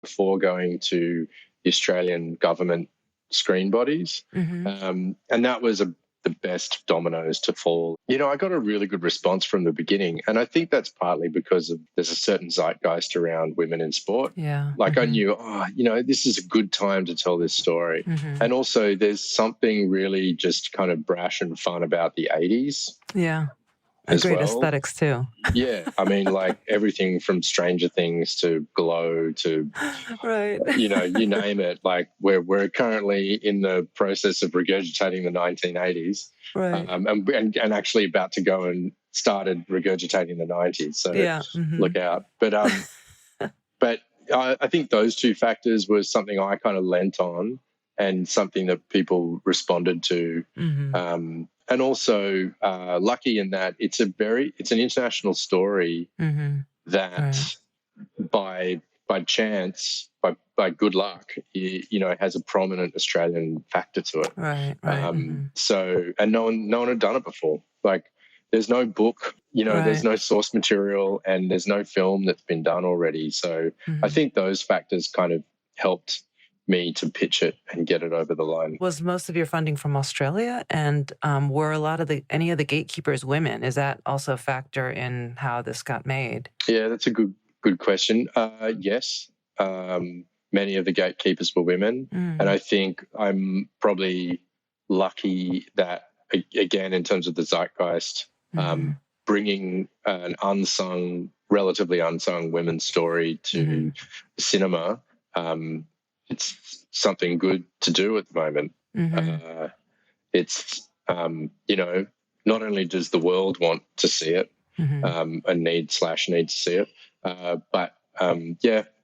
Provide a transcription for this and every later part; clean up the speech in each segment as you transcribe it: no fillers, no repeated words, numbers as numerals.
before going to the Australian government screen bodies. And that was the best dominoes to fall. I got a really good response from the beginning. And I think that's partly because there's a certain zeitgeist around women in sport. Yeah. I knew, this is a good time to tell this story. And also there's something really just kind of brash and fun about the 80s. Yeah. And great aesthetics too. Yeah. I mean, like everything from Stranger Things to Glow to, right. you name it. Like we're currently in the process of regurgitating the 1980s. Right. And actually about to go and started regurgitating the 90s. So look out. But I think those two factors was something I kind of lent on and something that people responded to. And also lucky in that it's an international story that by chance, by good luck, it has a prominent Australian factor to it. Right. So, and no one had done it before. Like, there's no book, there's no source material, and there's no film that's been done already. So, I think those factors kind of helped me to pitch it and get it over the line. Was most of your funding from Australia, and were any of the gatekeepers women? Is that also a factor in how this got made? Yeah, that's a good question. Yes, many of the gatekeepers were women, and I think I'm probably lucky that, again, in terms of the zeitgeist, bringing an relatively unsung women's story to cinema. It's something good to do at the moment. It's, not only does the world want to see it and need to see it, but,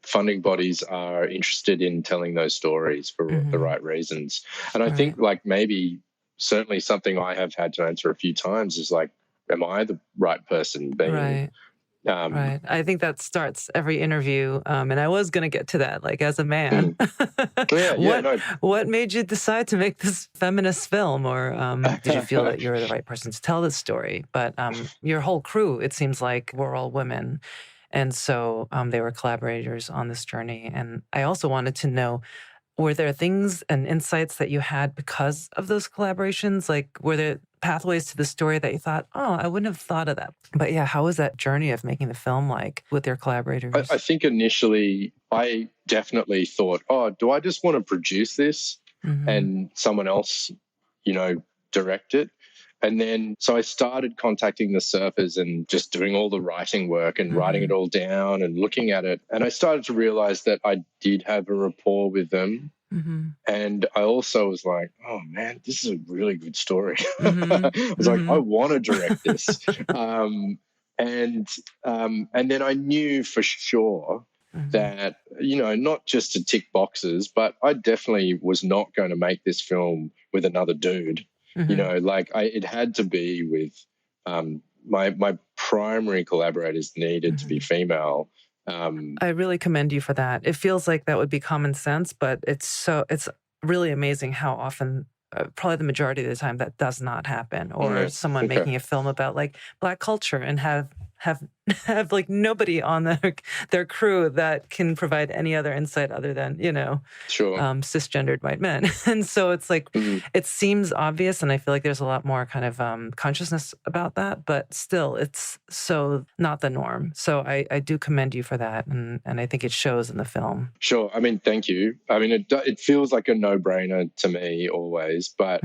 funding bodies are interested in telling those stories for the right reasons. And I think maybe certainly something I have had to answer a few times is like, am I the right person being... Right. Right. I think that starts every interview. And I was going to get to that, like, as a man. What made you decide to make this feminist film? Or did you feel that you were the right person to tell this story? But your whole crew, it seems like, were all women. And so they were collaborators on this journey. And I also wanted to know, were there things and insights that you had because of those collaborations? Like, were there pathways to the story that you thought, I wouldn't have thought of that? But yeah, how was that journey of making the film like with your collaborators? I think initially I definitely thought, do I just want to produce this and someone else, direct it? And then, so I started contacting the surfers and just doing all the writing work and writing it all down and looking at it. And I started to realize that I did have a rapport with them. And I also was like, oh man, this is a really good story. I was like, I want to direct this. And then I knew for sure that, not just to tick boxes, but I definitely was not going to make this film with another dude. It had to be with my primary collaborators needed to be female. I really commend you for that. It feels like that would be common sense, but it's really amazing how often, probably the majority of the time, that does not happen. Or someone making a film about like Black culture and have like nobody on their crew that can provide any other insight other than, cisgendered white men. And so it's like, it seems obvious, and I feel like there's a lot more kind of consciousness about that, but still it's so not the norm. So I do commend you for that, and I think it shows in the film. Sure. I mean, thank you. I mean, it feels like a no-brainer to me always, but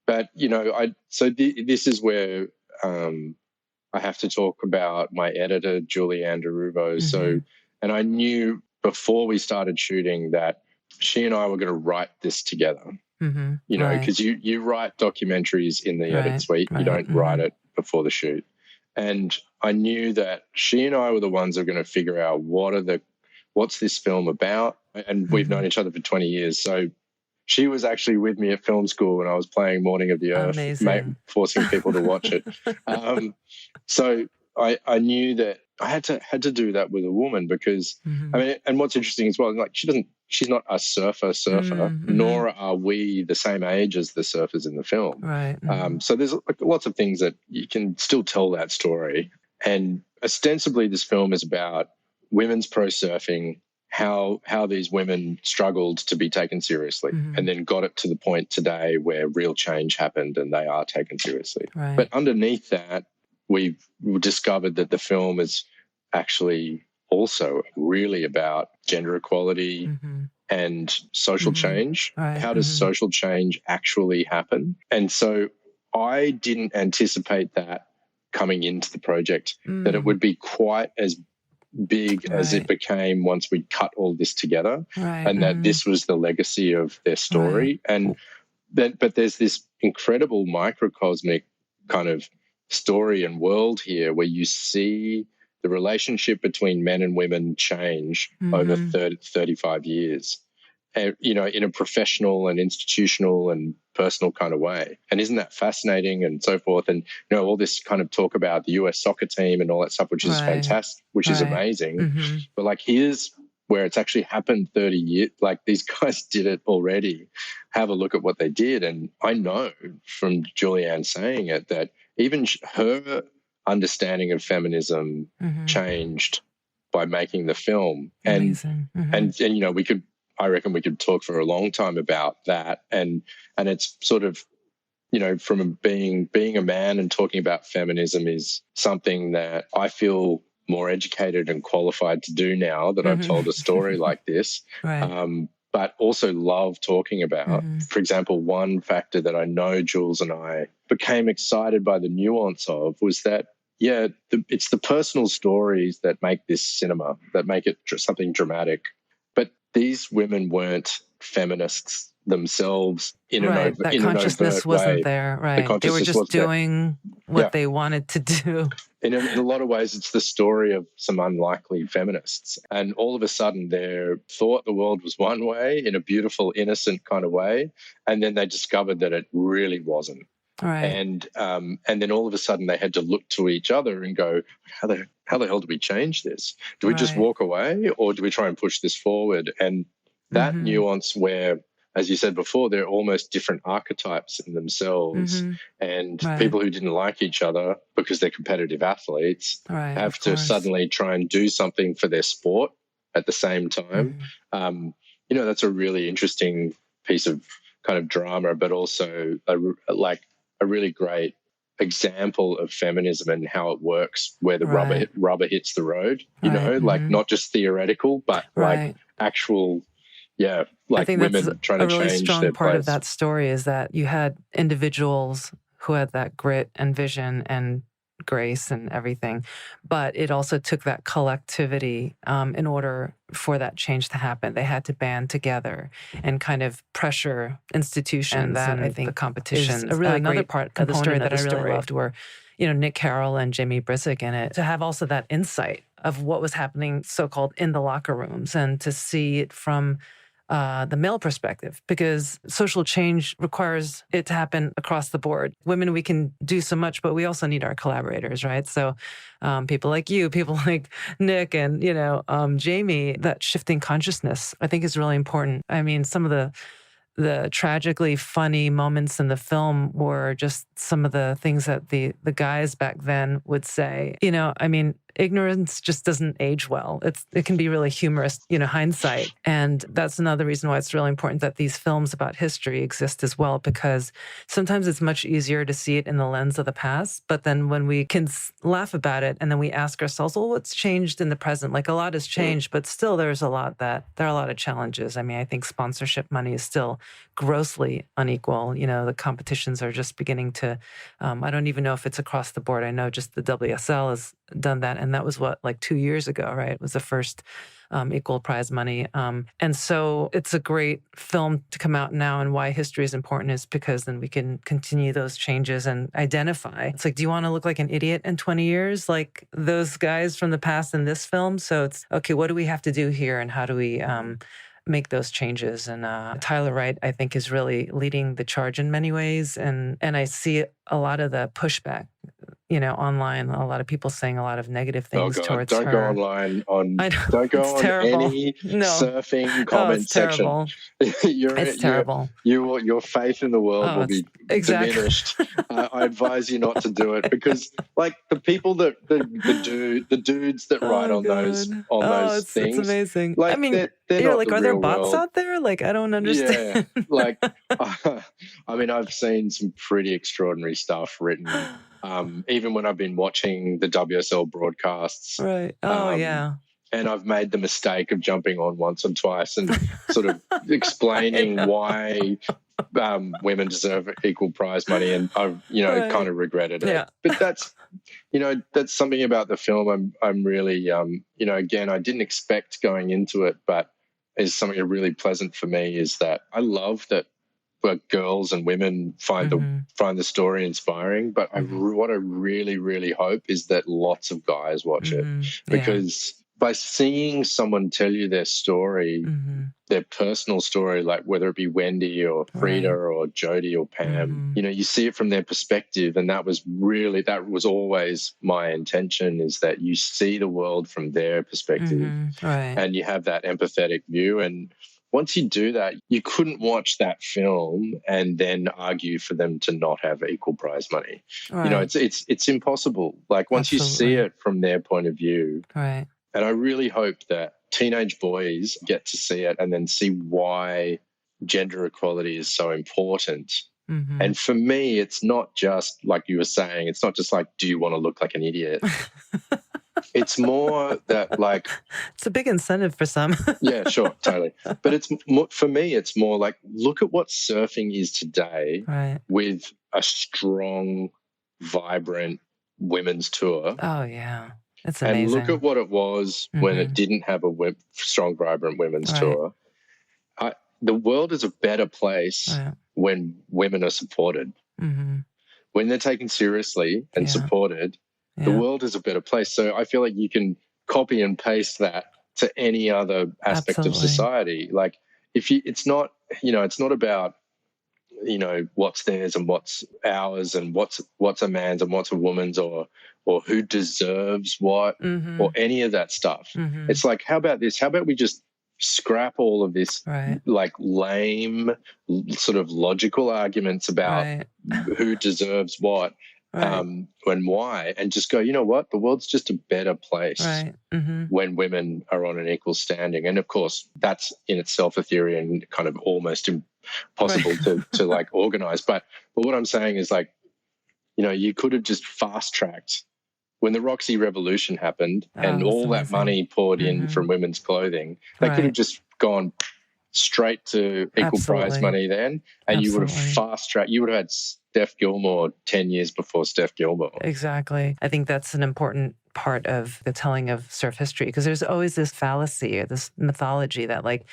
this is where I have to talk about my editor, Julie Anderuvo. And I knew before we started shooting that she and I were going to write this together, because you write documentaries in the edit suite. You don't write it before the shoot. And I knew that she and I were the ones that were going to figure out what's this film about. And we've known each other for 20 years. So she was actually with me at film school when I was playing Morning of the Earth, forcing people to watch it. So I knew that I had to do that with a woman because, I mean, and what's interesting as well, like she's not a surfer, nor are we the same age as the surfers in the film. Right. So there's like lots of things that you can still tell that story. And ostensibly this film is about women's pro surfing, how these women struggled to be taken seriously, and then got it to the point today where real change happened and they are taken seriously. Right. But underneath that, we've discovered that the film is actually also really about gender equality and social change. Right. How does social change actually happen? And so I didn't anticipate that coming into the project, that it would be quite as big as it became once we cut all this together, and that this was the legacy of their story. And but there's this incredible microcosmic kind of story and world here where you see the relationship between men and women change over 35 years, you know, in a professional and institutional and personal kind of way. And isn't that fascinating and so forth? And, you know, all this kind of talk about the US soccer team and all that stuff, which is fantastic, which is amazing. But like, here's where it's actually happened 30 years. Like, these guys did it already. Have a look at what they did. And I know from Julianne saying it that even her understanding of feminism changed by making the film. And you know, I reckon we could talk for a long time about that. And it's sort of, you know, from being a man and talking about feminism is something that I feel more educated and qualified to do now that I've told a story like this. But also love talking about. For example, one factor that I know Jules and I became excited by the nuance of was that, it's the personal stories that make this cinema, that make it something dramatic. But these women weren't feminists themselves in an that consciousness wasn't there. They were just doing what they wanted to do. In a lot of ways, it's the story of some unlikely feminists. And all of a sudden, they thought the world was one way in a beautiful, innocent kind of way. And then they discovered that it really wasn't. And then all of a sudden they had to look to each other and go, how the hell do we change this? Do we just walk away, or do we try and push this forward? And that nuance where, as you said before, they're almost different archetypes in themselves, and people who didn't like each other because they're competitive athletes have to suddenly try and do something for their sport at the same time. You know, that's a really interesting piece of kind of drama, but also a really great example of feminism and how it works, where the rubber hits the road, you know, like not just theoretical, but like actual, like women trying to change their place. A really strong part of that story is that you had individuals who had that grit and vision and grace and everything, but it also took that collectivity in order for that change to happen. They had to band together and kind of pressure institutions. And that, I think, the competition is a really another part of the story that I really loved were, you know, Nick Carroll and Jamie Brisick in it, to have also that insight of what was happening so-called in the locker rooms, and to see it from the male perspective, because social change requires it to happen across the board. Women, we can do so much, but we also need our collaborators, right? So people like you, people like Nick and, you know, Jamie, that shifting consciousness, I think, is really important. I mean, some of the tragically funny moments in the film were just some of the things that the guys back then would say. You know, I mean, ignorance just doesn't age well. It can be really humorous, you know, hindsight. And that's another reason why it's really important that these films about history exist as well, because sometimes it's much easier to see it in the lens of the past. But then when we can laugh about it and then we ask ourselves, well, what's changed in the present? Like, a lot has changed, but still there are a lot of challenges. I mean, I think sponsorship money is still grossly unequal. You know, the competitions are just beginning to, I don't even know if it's across the board. I know just the WSL has done that. And that was like 2 years ago, right? It was the first equal prize money. And so it's a great film to come out now. And why history is important is because then we can continue those changes and identify. It's like, do you want to look like an idiot in 20 years? Like those guys from the past in this film? So it's, okay, what do we have to do here? And how do we make those changes? And Tyler Wright, I think, is really leading the charge in many ways. And I see a lot of the pushback online, a lot of people saying a lot of negative things towards don't her. Go online don't go on terrible. any surfing comment section. It's terrible. Your faith in the world will be diminished. I advise you not to do it, because like the people that the dudes that write on those things, it's amazing. Like, I mean, they're not like, the are there real bots world out there? Like, I don't understand. Yeah, like I mean, I've seen some pretty extraordinary stuff written. Even when I've been watching the WSL broadcasts. Right. Oh, yeah. And I've made the mistake of jumping on once or twice and sort of explaining why women deserve equal prize money, and I've kind of regretted it. Yeah. But that's something about the film. I'm really again, I didn't expect going into it, but is something really pleasant for me is that I love that girls and women find the story inspiring. But what I really, really hope is that lots of guys watch it, because by seeing someone tell you their story, their personal story, like whether it be Wendy or Frida or Jodie or Pam, you see it from their perspective. And that was always my intention, is that you see the world from their perspective and you have that empathetic view. And once you do that, you couldn't watch that film and then argue for them to not have equal prize money. Right. It's impossible. Like, once you see it from their point of view. Right. And I really hope that teenage boys get to see it and then see why gender equality is so important. And for me, it's not just like you were saying, it's not just like, do you want to look like an idiot? It's more that, like, it's a big incentive for some. Yeah, sure, totally. But it's for me, it's more like, look at what surfing is today with a strong, vibrant women's tour. Oh, yeah. It's amazing. And look at what it was when it didn't have a strong, vibrant women's tour. The world is a better place when women are supported. When they're taken seriously and supported, the world is a better place. So I feel like you can copy and paste that to any other aspect of society. Like, it's not about, what's theirs and what's ours and what's a man's and what's a woman's, or who deserves what, or any of that stuff. It's like, how about this? How about we just scrap all of this like lame sort of logical arguments about who deserves what and why, and just go, you know what? The world's just a better place when women are on an equal standing. And of course, that's in itself a theory and kind of almost impossible to like organize. But what I'm saying is, like, you could have just fast-tracked when the Roxy Revolution happened and all that money poured in from women's clothing. They could have just gone straight to equal prize money then, and you would have fast-tracked. You would have had Steph Gilmore 10 years before Steph Gilmore. Exactly. I think that's an important part of the telling of surf history, because there's always this fallacy or this mythology that, like,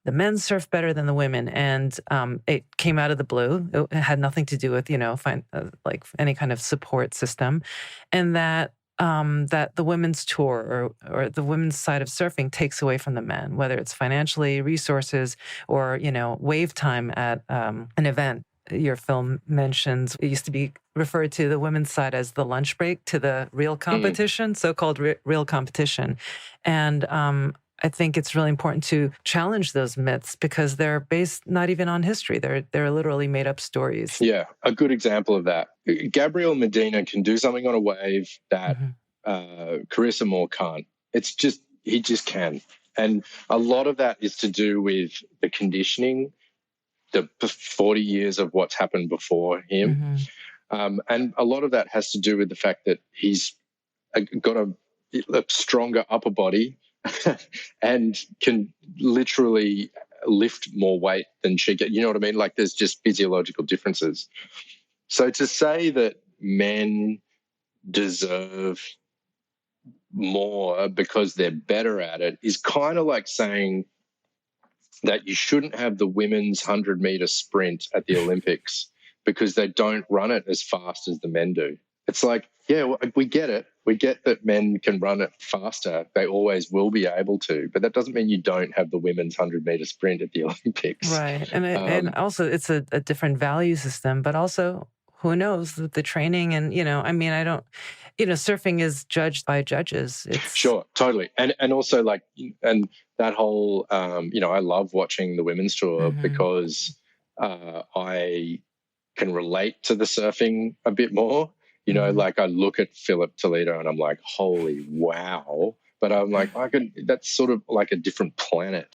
the men surf better than the women, and it came out of the blue. It had nothing to do with, like any kind of support system, and that the women's tour or the women's side of surfing takes away from the men, whether it's financially, resources, or wave time at an event. Your film mentions it used to be referred to the women's side as the lunch break to the real competition, so-called real competition, and I think it's really important to challenge those myths, because they're based not even on history. They're literally made up stories. Yeah, a good example of that. Gabriel Medina can do something on a wave that Carissa Moore can't. He just can. And a lot of that is to do with the conditioning, the 40 years of what's happened before him. And a lot of that has to do with the fact that he's got a stronger upper body and can literally lift more weight than she can. You know what I mean? Like, there's just physiological differences. So to say that men deserve more because they're better at it is kind of like saying that you shouldn't have the women's 100-meter sprint at the Olympics because they don't run it as fast as the men do. It's like, yeah, well, we get it. We get that men can run it faster. They always will be able to. But that doesn't mean you don't have the women's 100-meter sprint at the Olympics. Right. And also it's a different value system, but also who knows, the training and, I mean, I don't, surfing is judged by judges. Sure, totally. And also and that whole, I love watching the women's tour because I can relate to the surfing a bit more. I look at Philip Toledo and I'm like, holy wow. But I'm like, that's sort of like a different planet.